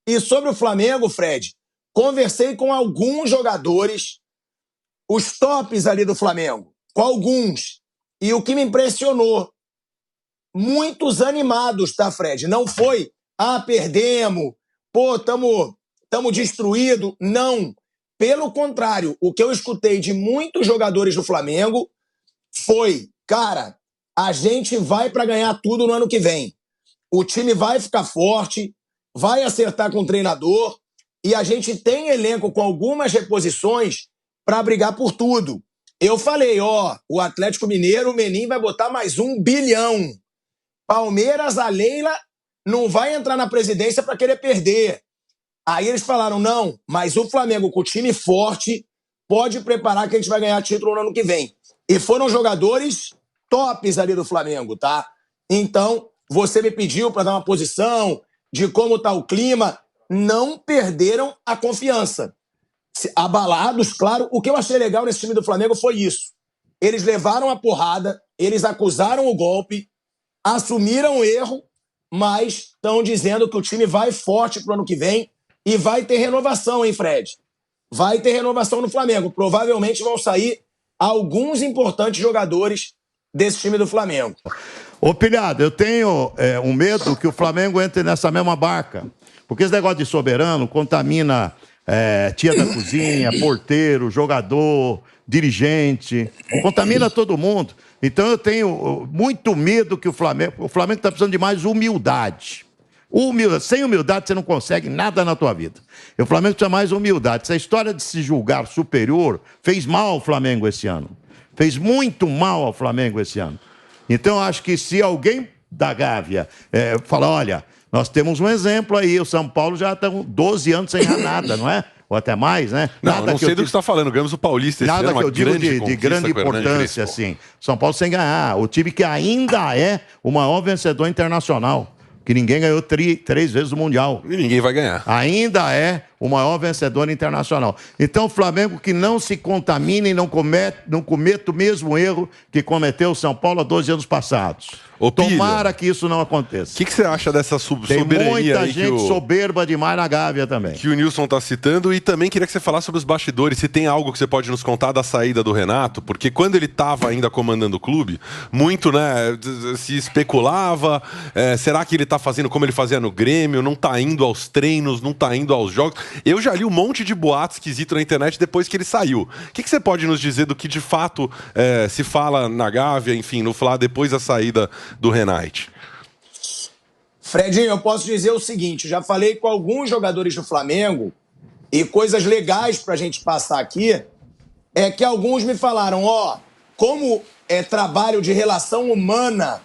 E sobre o Flamengo, Fred, conversei com alguns jogadores, os tops ali do Flamengo, com alguns. E o que me impressionou, muitos animados, tá, Fred? Não foi, perdemos, tamo destruído. Não. Pelo contrário, o que eu escutei de muitos jogadores do Flamengo foi, cara, a gente vai para ganhar tudo no ano que vem. O time vai ficar forte, vai acertar com o treinador e a gente tem elenco com algumas reposições para brigar por tudo. Eu falei, o Atlético Mineiro, o Menin vai botar mais 1 bilhão. Palmeiras, a Leila não vai entrar na presidência para querer perder. Aí eles falaram, não, mas o Flamengo com o time forte pode preparar que a gente vai ganhar título no ano que vem. E foram jogadores tops ali do Flamengo, tá? Então, você me pediu para dar uma posição de como tá o clima. Não perderam a confiança. Abalados, claro. O que eu achei legal nesse time do Flamengo foi isso. Eles levaram a porrada, eles acusaram o golpe, assumiram o erro, mas estão dizendo que o time vai forte pro ano que vem e vai ter renovação, hein, Fred? Vai ter renovação no Flamengo. Provavelmente vão sair alguns importantes jogadores desse time do Flamengo. Ô, Pilhado, eu tenho um medo que o Flamengo entre nessa mesma barca. Porque esse negócio de soberano contamina tia da cozinha, porteiro, jogador, dirigente, contamina todo mundo. Então eu tenho muito medo que o Flamengo está precisando de mais humildade. Sem humildade você não consegue nada na tua vida. E o Flamengo precisa mais humildade. Essa história de se julgar superior fez mal ao Flamengo esse ano. Fez muito mal ao Flamengo esse ano. Então eu acho que se alguém da Gávea falar, olha, nós temos um exemplo aí, o São Paulo já está 12 anos sem ganhar nada, não é? Ou até mais, né? Não, não sei do que você está falando. Ganhamos o Paulista esse ano, nada que eu digo de grande importância, assim. São Paulo sem ganhar. O time que ainda é o maior vencedor internacional. Que ninguém ganhou 3 vezes o Mundial. E ninguém vai ganhar. Ainda é o maior vencedor internacional. Então o Flamengo que não se contamine e não cometa o mesmo erro que cometeu o São Paulo há 12 anos passados. Tomara que isso não aconteça. O que você acha dessa soberania aí? Tem muita gente soberba demais na Gávea também. Que o Nilson está citando. E também queria que você falasse sobre os bastidores. Se tem algo que você pode nos contar da saída do Renato. Porque quando ele estava ainda comandando o clube, muito, né, se especulava. Será que ele está fazendo como ele fazia no Grêmio? Não está indo aos treinos, não está indo aos jogos. Eu já li um monte de boatos esquisitos na internet depois que ele saiu. O que você pode nos dizer do que de fato se fala na Gávea, enfim, no Flá, depois da saída do Renate? Fredinho, eu posso dizer o seguinte, já falei com alguns jogadores do Flamengo e coisas legais pra gente passar aqui é que alguns me falaram, como é trabalho de relação humana,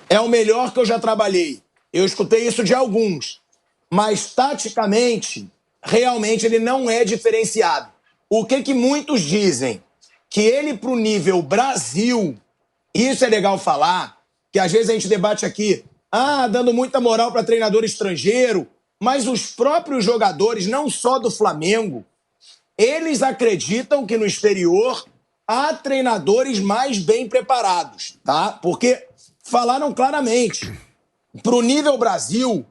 é o melhor que eu já trabalhei. Eu escutei isso de alguns, mas taticamente, realmente ele não é diferenciado. O que muitos dizem? Que ele pro nível Brasil, isso é legal falar, que às vezes a gente debate aqui, dando muita moral para treinador estrangeiro, mas os próprios jogadores, não só do Flamengo, eles acreditam que no exterior há treinadores mais bem preparados, tá? Porque falaram claramente, pro nível Brasil,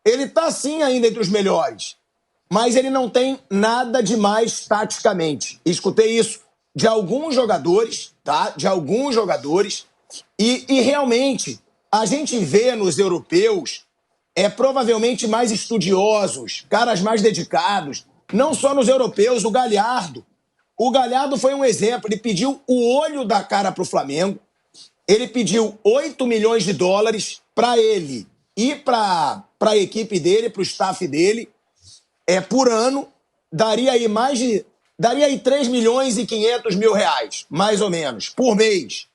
ele tá sim ainda entre os melhores, mas ele não tem nada demais taticamente. Escutei isso de alguns jogadores, tá? De alguns jogadores. E realmente, a gente vê nos europeus provavelmente mais estudiosos, caras mais dedicados. Não só nos europeus, o Galhardo. O Galhardo foi um exemplo. Ele pediu o olho da cara pro Flamengo. Ele pediu 8 milhões de dólares para ele e para a equipe dele, para o staff dele, por ano. Daria aí 3 milhões e 500 mil reais, mais ou menos, por mês.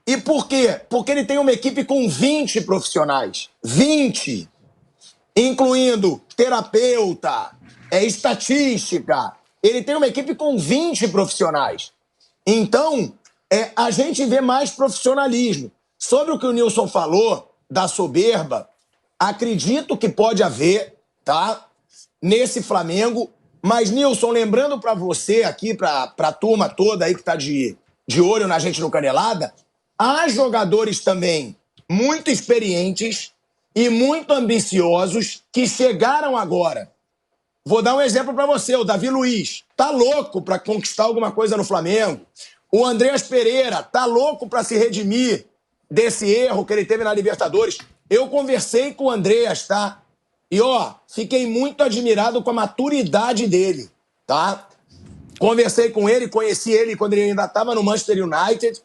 E por quê? Porque ele tem uma equipe com 20 profissionais. 20! Incluindo terapeuta, estatística. Ele tem uma equipe com 20 profissionais. Então, a gente vê mais profissionalismo. Sobre o que o Nilson falou, da soberba, acredito que pode haver, tá? Nesse Flamengo. Mas, Nilson, lembrando pra você aqui, pra turma toda aí que tá de olho na gente no Canelada, há jogadores também muito experientes e muito ambiciosos que chegaram agora. Vou dar um exemplo para você, o Davi Luiz tá louco para conquistar alguma coisa no Flamengo. O Andreas Pereira tá louco para se redimir desse erro que ele teve na Libertadores. Eu conversei com o Andreas, tá? E, fiquei muito admirado com a maturidade dele, tá? Conversei com ele, conheci ele quando ele ainda estava no Manchester United.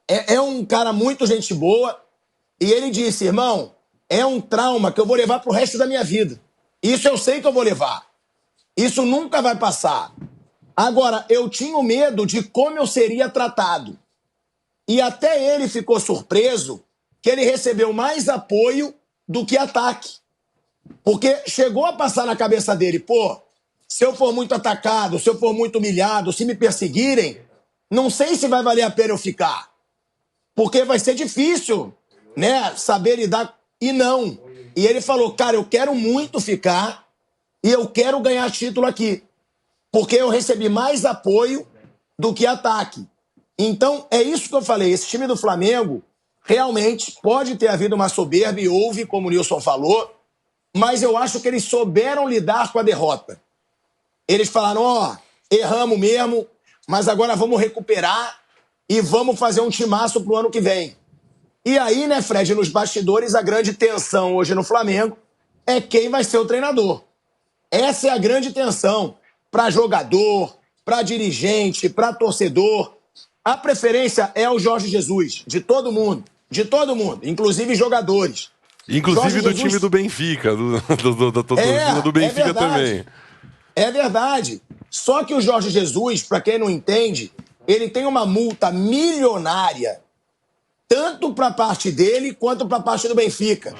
É um cara muito gente boa. E ele disse, irmão, é um trauma que eu vou levar pro resto da minha vida. Isso eu sei que eu vou levar. Isso nunca vai passar. Agora, eu tinha medo de como eu seria tratado. E até ele ficou surpreso que ele recebeu mais apoio do que ataque. Porque chegou a passar na cabeça dele, se eu for muito atacado, se eu for muito humilhado, se me perseguirem, não sei se vai valer a pena eu ficar. Porque vai ser difícil, né, saber lidar. E não. E ele falou, cara, eu quero muito ficar e eu quero ganhar título aqui. Porque eu recebi mais apoio do que ataque. Então, é isso que eu falei. Esse time do Flamengo, realmente, pode ter havido uma soberba, e houve, como o Nilson falou, mas eu acho que eles souberam lidar com a derrota. Eles falaram, erramos mesmo, mas agora vamos recuperar e vamos fazer um timaço pro ano que vem. E aí, né, Fred, nos bastidores, a grande tensão hoje no Flamengo é quem vai ser o treinador. Essa é a grande tensão para jogador, para dirigente, para torcedor. A preferência é o Jorge Jesus, de todo mundo, inclusive jogadores. Inclusive do time do Benfica, da torcida do Benfica também. É verdade. Só que o Jorge Jesus, para quem não entende, ele tem uma multa milionária, tanto para a parte dele quanto para a parte do Benfica.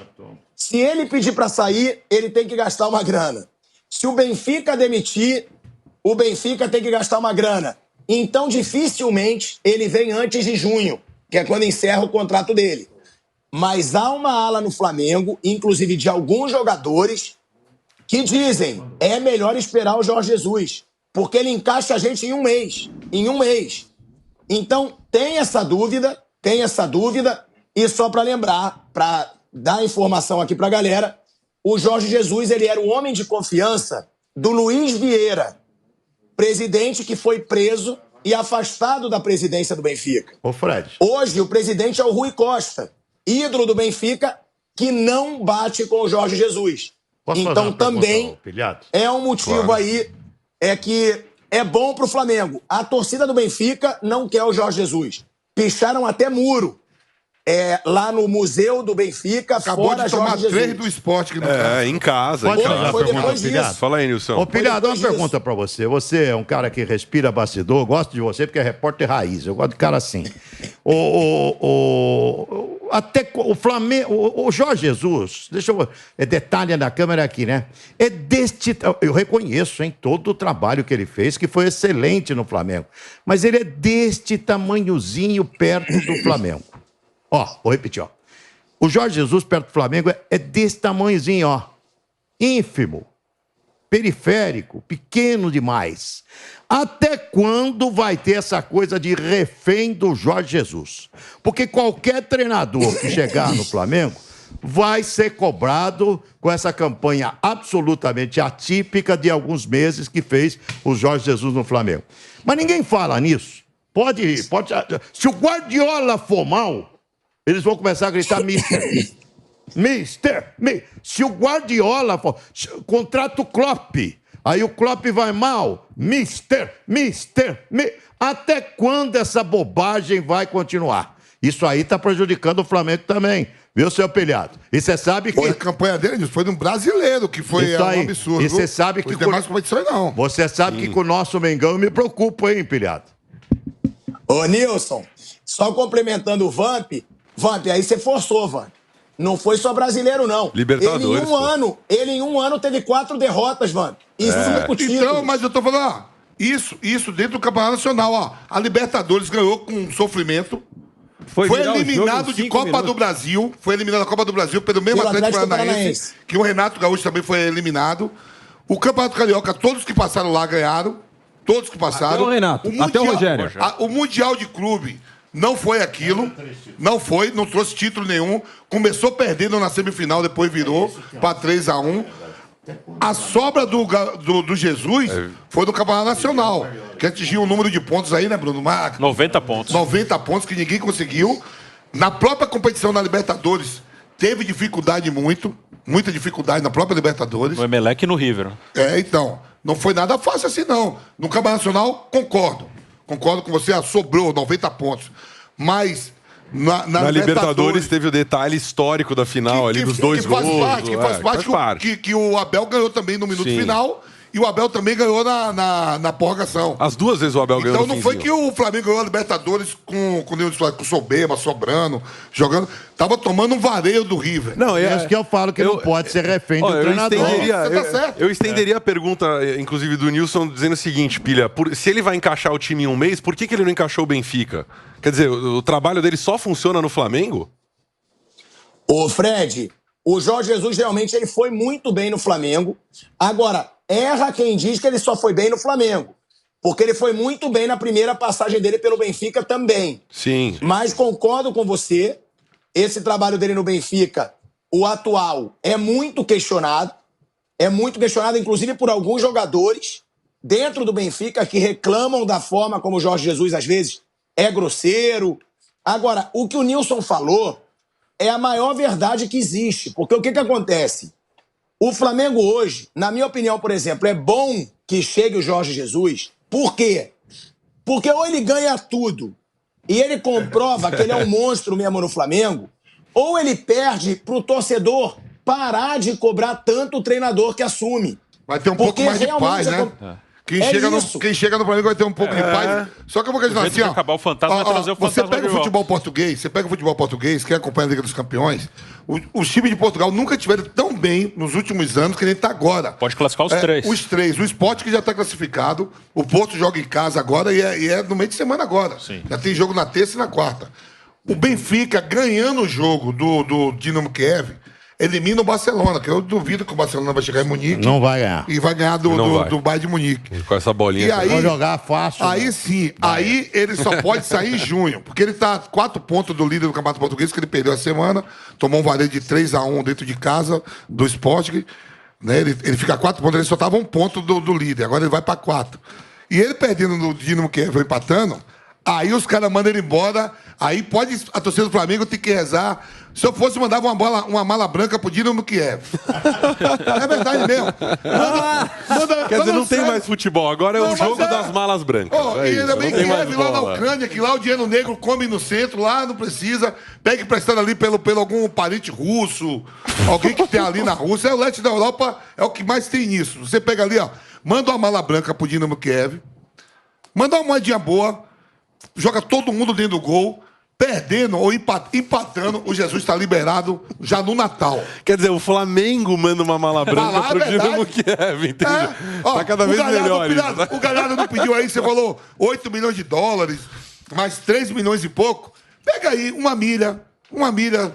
Se ele pedir para sair, ele tem que gastar uma grana. Se o Benfica demitir, o Benfica tem que gastar uma grana. Então, dificilmente, ele vem antes de junho, que é quando encerra o contrato dele. Mas há uma ala no Flamengo, inclusive de alguns jogadores, que dizem, é melhor esperar o Jorge Jesus, porque ele encaixa a gente em um mês. Então, tem essa dúvida, e só para lembrar, para dar informação aqui para a galera, o Jorge Jesus, ele era o homem de confiança do Luiz Vieira, presidente que foi preso e afastado da presidência do Benfica. Ô, Fred. Hoje, o presidente é o Rui Costa, ídolo do Benfica, que não bate com o Jorge Jesus. Então, também é um motivo aí que é bom pro Flamengo. A torcida do Benfica não quer o Jorge Jesus. Picharam até muro lá no Museu do Benfica. Acabou fora de tomar Jorge 3 Jesus. do esporte. Em casa. Foi depois disso. Fala aí, Nilson. Ô, Pilhado, uma pergunta pra você. Você é um cara que respira bastidor, gosto de você porque é repórter raiz. Eu gosto de cara assim. Até o Flamengo, o Jorge Jesus, deixa eu... detalhe na câmera aqui, né? Eu reconheço, todo o trabalho que ele fez, que foi excelente no Flamengo. Mas ele é deste tamanhozinho perto do Flamengo. Vou repetir, O Jorge Jesus perto do Flamengo é desse tamanhozinho, ínfimo, periférico, pequeno demais. Até quando vai ter essa coisa de refém do Jorge Jesus? Porque qualquer treinador que chegar no Flamengo vai ser cobrado com essa campanha absolutamente atípica de alguns meses que fez o Jorge Jesus no Flamengo. Mas ninguém fala nisso. Pode. Se o Guardiola for mal, eles vão começar a gritar Mister. Se o Guardiola for... Contrata o Klopp. Aí o Klopp vai mal. Mister. Até quando essa bobagem vai continuar? Isso aí tá prejudicando o Flamengo também. Viu, seu Pilhado? E você sabe que... A campanha dele foi de um brasileiro, que foi um absurdo. E você sabe que... Demais competições, não. Você sabe que com o nosso Mengão eu me preocupo, hein, Pilhado? Ô, Nilson, só complementando o Vamp, aí você forçou, Vamp. Não foi só brasileiro, não. Libertadores. Ele em um ano teve 4 derrotas, Vamp. Isso é com títulos. Então, mas eu tô falando, isso dentro do Campeonato Nacional, A Libertadores ganhou com sofrimento. Foi eliminado de Copa do Brasil. Foi eliminado da Copa do Brasil pelo mesmo Atlético Paranaense. Que o Renato Gaúcho também foi eliminado. O Campeonato Carioca, todos que passaram lá ganharam. Todos que passaram. Até o Renato, até o Rogério. O Mundial de Clube Não foi aquilo. Não trouxe título nenhum. Começou perdendo na semifinal, depois virou para 3-1. A sobra do Jesus foi do Campeonato Nacional, que atingiu um número de pontos aí, né, Bruno? 90 pontos. 90 pontos que ninguém conseguiu. Na própria competição na Libertadores, teve dificuldade muita dificuldade na própria Libertadores. No Emelec e no River. Então, não foi nada fácil assim, não. No Campeonato Nacional, concordo com você, sobrou 90 pontos. Mas na Libertadores teve o detalhe histórico da final, ali dos dois gols. Faz parte. Que o Abel ganhou também no minuto final. E o Abel também ganhou na prorrogação. As duas vezes o Abel ganhou no Então não foi que o Flamengo ganhou a Libertadores com soberba, sobrando, jogando. Tava tomando um vareio do River. Não, é isso que eu falo, que não pode ser refém do treinador. Eu estenderia a pergunta, inclusive, do Nilson, dizendo o seguinte, Pilha, se ele vai encaixar o time em um mês, por que ele não encaixou o Benfica? Quer dizer, o trabalho dele só funciona no Flamengo? Ô, Fred, o Jorge Jesus realmente ele foi muito bem no Flamengo. Agora, erra quem diz que ele só foi bem no Flamengo. Porque ele foi muito bem na primeira passagem dele pelo Benfica também. Sim. Mas concordo com você, esse trabalho dele no Benfica, o atual, é muito questionado. É muito questionado, inclusive, por alguns jogadores dentro do Benfica que reclamam da forma como o Jorge Jesus, às vezes, é grosseiro. Agora, o que o Nilson falou é a maior verdade que existe. Porque o que acontece? O Flamengo hoje, na minha opinião, por exemplo, é bom que chegue o Jorge Jesus. Por quê? Porque ou ele ganha tudo e ele comprova que ele é um monstro mesmo no Flamengo, ou ele perde pro torcedor parar de cobrar tanto o treinador que assume. Vai ter um pouco mais de paz, né? Quem chega no Flamengo vai ter um pouco de paz. Só que eu vou dizer assim, acabar o fantasma vai trazer o fantasma. Você pega o futebol português, quem acompanha a Liga dos Campeões, os times de Portugal nunca tiveram tão bem nos últimos anos que nem está agora. Pode classificar os três. Os três. O Sport que já está classificado, o Porto joga em casa agora e é no meio de semana agora. Sim. Já tem jogo na terça e na quarta. O Benfica ganhando o jogo do Dinamo Kiev, elimina o Barcelona, que eu duvido que o Barcelona vai chegar em Munique. Não vai ganhar. E vai ganhar do Bayern de Munique. Com essa bolinha. E aí, vão jogar fácil. Aí né? sim, aí ele só pode sair em junho, porque ele tá 4 pontos do líder do Campeonato Português, que ele perdeu a semana, tomou um vareio de 3-1 dentro de casa do Sporting, né? Ele fica 4 pontos, ele só tava 1 ponto do líder, agora ele vai para 4. E ele perdendo no Dinamo Kiev, empatando, aí os caras mandam ele embora, aí pode a torcida do Flamengo ter que rezar. Se eu fosse, mandava uma mala branca pro Dinamo Kiev. É verdade mesmo. Quer dizer, não tem mais futebol, agora é o jogo das malas brancas. E ainda bem que Kiev lá na Ucrânia, que lá o dinheiro negro come no centro, lá não precisa. Pega emprestado ali pelo algum parente russo, alguém que tem ali na Rússia. O leste da Europa é o que mais tem nisso. Você pega ali, ó, manda uma mala branca pro Dinamo Kiev, manda uma moedinha boa, joga todo mundo dentro do gol. Perdendo ou empatando, o Jesus está liberado já no Natal. Quer dizer, o Flamengo manda uma mala branca pro Dinamo Kiev, entendeu? Tá cada vez melhor isso. O Galhardo não pediu aí, você falou 8 milhões de dólares, mais 3 milhões e pouco. Pega aí uma milha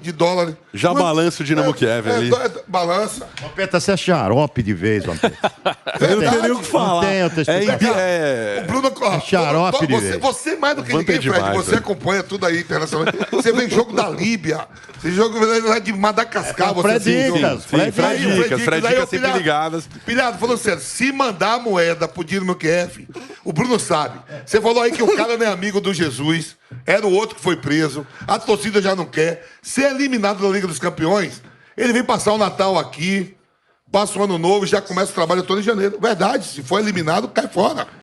de dólares. Já balança o Dinamo Kiev ali. Balança. Vampeta, você é xarope de vez, Vampeta. Eu não tenho nem o que falar. Não tem outra explicação. O Bruno, xarope de vez. Você mais do que ninguém, Fred, você acompanha tudo aí internacionalmente. Você vê jogo da Líbia, você joga lá de Madagascar. Fred Dicas sempre ligadas. Pilhado, falando sério, se mandar a moeda pro Dinamo Kiev, o Bruno sabe. Você falou aí que o cara não é amigo do Jesus, era o outro que foi preso, a torcida já não quer. Ser eliminado da Liga dos Campeões, ele vem passar o Natal aqui, passa o Ano Novo e já começa o trabalho todo em janeiro. Verdade, se for eliminado, cai fora.